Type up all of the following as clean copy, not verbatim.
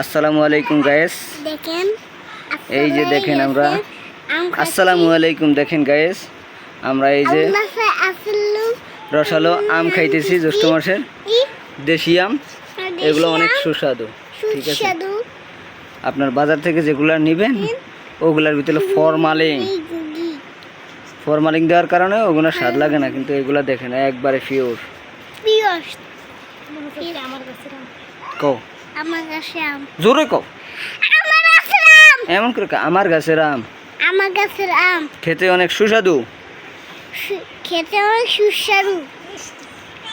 আসসালামু আলাইকুম গায়েস, দেখেন এই যে দেখেন আমরা আসসালামু আলাইকুম দেখেন গায়েস, আমরা এই যে রসালো আম খাইতেছি জ্যৈষ্ঠ মাসের দেশি আম। এগুলো অনেক সুস্বাদু, ঠিক আছে। আপনার বাজার থেকে যেগুলো নেবেন ওগুলার ভিতরে ফরমালিন দেওয়ার কারণে ওগুলো স্বাদ লাগে না, কিন্তু এগুলা দেখেন একবারে পিওর। কও জোরে কও, এমন করে আমার গাছের আম, খেতে অনেক সুস্বাদু,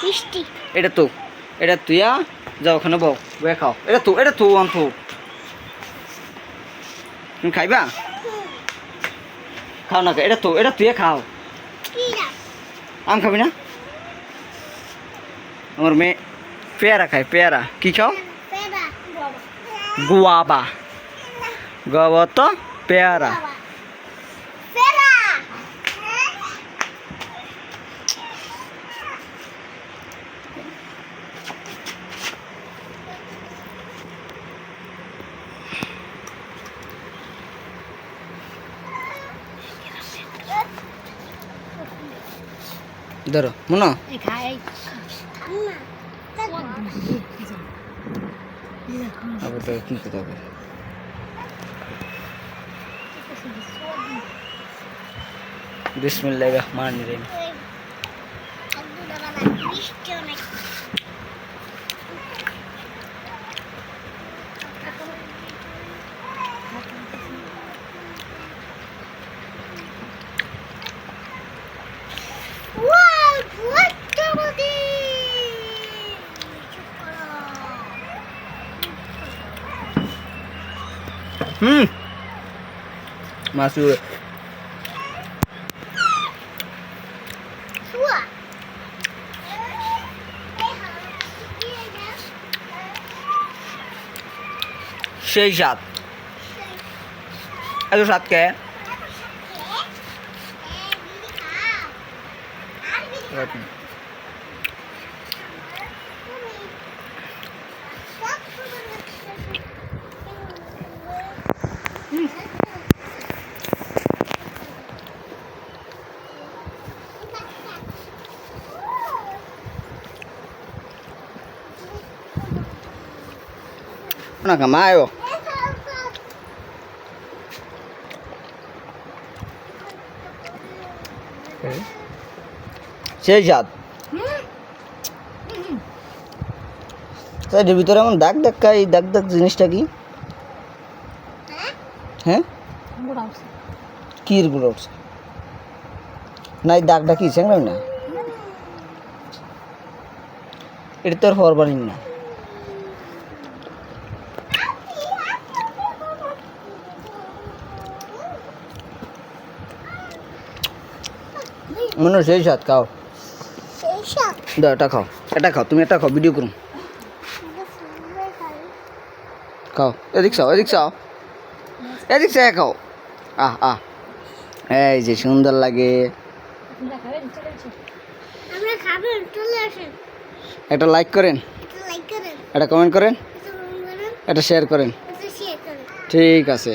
মিষ্টি। এটা তুইয়া যাও ওখানে বউ বয়ে খাও। এটা তো আনতো, তুমি খাইবা? খাও না, এটা তুইয়া খাও। আম খাবি না? আমার মেয়ে পেয়ারা খায়। পেয়ারা কি খাও? গুয়াবা তো পেয়ারা। ধরো মনো আবার তো কি করতে হবে। বিসমিল্লাহির রহমানির রহিম। মাসুর সেই সাত এত সাত কে না kamayo সেই সাত এর ভিতরে এমন দাগ দাগ এই দাগ দাগ জিনিসটা কি? হ্যাঁ কি গুলো উঠছে না, এই দাগটা কি চেংড়াম না? এটা তোর ফরবারিং না, মনে সেই সাত খাও। দাও এটা খাও, তুমি এটা খাও, ভিডিও করুন। খাও, এদিক চাও খাও। এই যে সুন্দর লাগে। একটা লাইক করেন, একটা কমেন্ট করেন, একটা শেয়ার করেন। ঠিক আছে।